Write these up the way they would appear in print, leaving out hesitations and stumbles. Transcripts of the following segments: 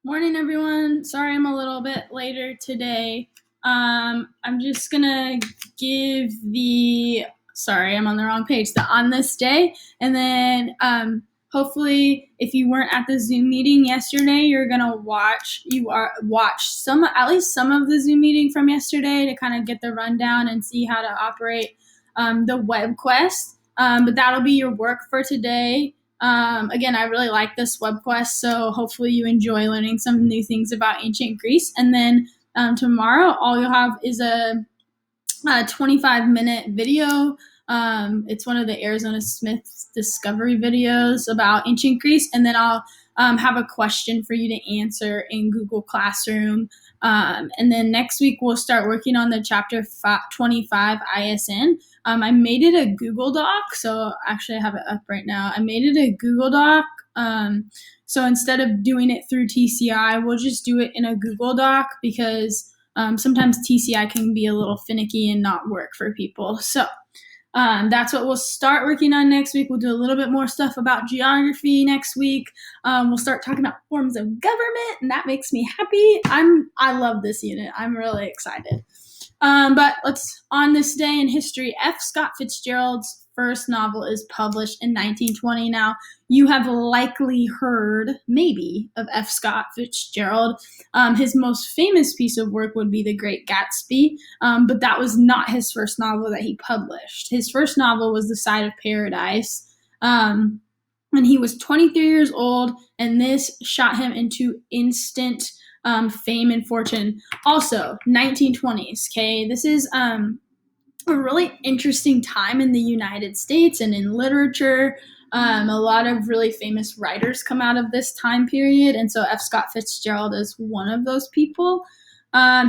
Morning, everyone. Sorry I'm a little bit later today. I'm just gonna give sorry, I'm on the wrong page, the on this day, and then hopefully if you weren't at the Zoom meeting yesterday, watch at least some of the Zoom meeting from yesterday to kind of get the rundown and see how to operate the web quest. But that'll be your work for today. Again, I really like this web quest, so hopefully you enjoy learning some new things about ancient Greece. And then tomorrow, all you'll have is a 25-minute video. It's one of the Arizona Smith's discovery videos about ancient Greece, and then I'll have a question for you to answer in Google Classroom. And then next week, we'll start working on the chapter 25 ISN. I made it a Google Doc, so actually I have it up right now. I made it a Google Doc. So instead of doing it through TCI, we'll just do it in a Google Doc because sometimes TCI can be a little finicky and not work for people. So that's what we'll start working on next week. We'll do a little bit more stuff about geography next week. We'll start talking about forms of government, and that makes me happy. I love this unit. I'm really excited. But on this day in history, F. Scott Fitzgerald's first novel is published in 1920. Now, you have likely heard, maybe, of F. Scott Fitzgerald. His most famous piece of work would be The Great Gatsby, but that was not his first novel that he published. His first novel was The Side of Paradise, and he was 23 years old, and this shot him into instant fame and fortune. Also, 1920s, okay? This is a really interesting time in the United States and in literature. A lot of really famous writers come out of this time period, and so F. Scott Fitzgerald is one of those people.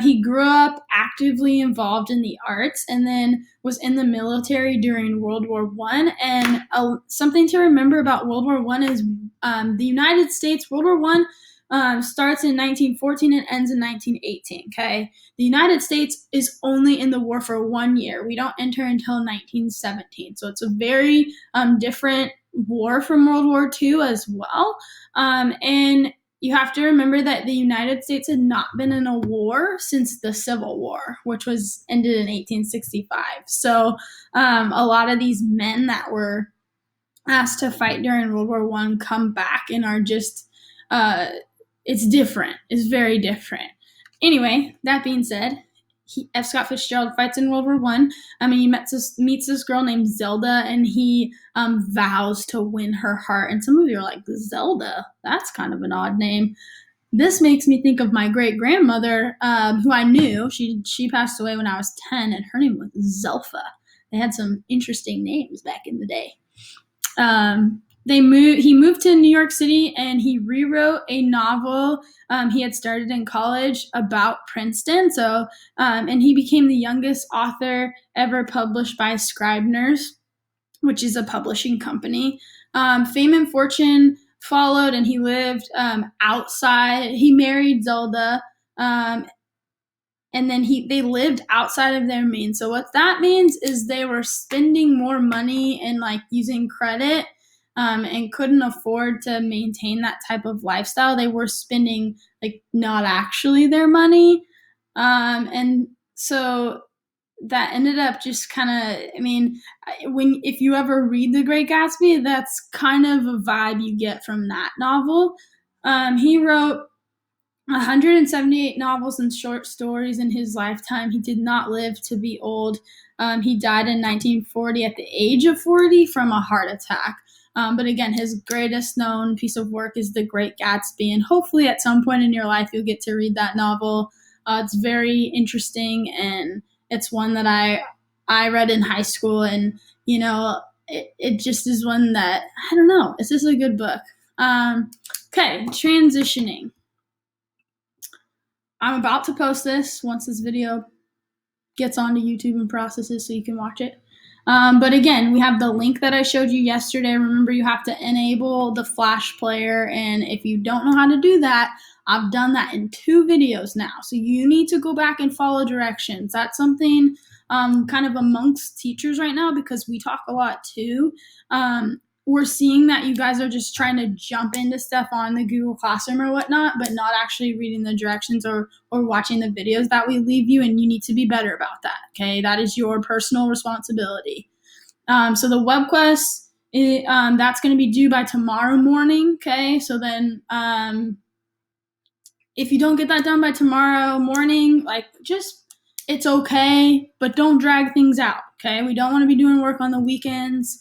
He grew up actively involved in the arts and then was in the military during World War I. And something to remember about World War I is the United States, World War I starts in 1914 and ends in 1918, okay? The United States is only in the war for 1 year. We don't enter until 1917. So it's a very different war from World War II as well. And you have to remember that the United States had not been in a war since the Civil War, which was ended in 1865. So a lot of these men that were asked to fight during World War I come back and are just it's different. It's very different. Anyway, that being said, F. Scott Fitzgerald fights in World War I. He meets this girl named Zelda, and he vows to win her heart. And some of you are like, Zelda? That's kind of an odd name. This makes me think of my great-grandmother, who I knew. She passed away when I was 10, and her name was Zelpha. They had some interesting names back in the day. He moved to New York City, and he rewrote a novel he had started in college about Princeton. And he became the youngest author ever published by Scribner's, which is a publishing company. Fame and fortune followed, and he lived outside. He married Zelda, and then they lived outside of their means. So what that means is they were spending more money and using credit. And couldn't afford to maintain that type of lifestyle. They were spending not actually their money. And so that ended up just kind of, if you ever read The Great Gatsby, that's kind of a vibe you get from that novel. He wrote 178 novels and short stories in his lifetime. He did not live to be old. He died in 1940 at the age of 40 from a heart attack. But again, his greatest known piece of work is The Great Gatsby, and hopefully at some point in your life you'll get to read that novel. It's very interesting, and it's one that I read in high school, and it just is one that, I don't know, it's just a good book. Okay, transitioning. I'm about to post this once this video gets onto YouTube and processes so you can watch it. But again, we have the link that I showed you yesterday. Remember, you have to enable the Flash player, and if you don't know how to do that, I've done that in 2 videos now. So you need to go back and follow directions. That's something kind of amongst teachers right now, because we talk a lot too. we're seeing that you guys are just trying to jump into stuff on the Google Classroom or whatnot, but not actually reading the directions or watching the videos that we leave you, and you need to be better about that, okay? That is your personal responsibility. So the web quest, that's going to be due by tomorrow morning, okay? So then if you don't get that done by tomorrow morning, it's okay, but don't drag things out, okay? We don't want to be doing work on the weekends.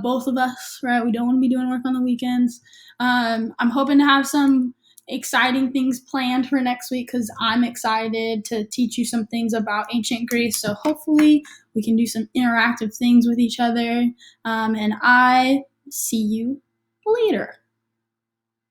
Both of us, right? We don't want to be doing work on the weekends. I'm hoping to have some exciting things planned for next week because I'm excited to teach you some things about ancient Greece. So hopefully we can do some interactive things with each other. And I see you later.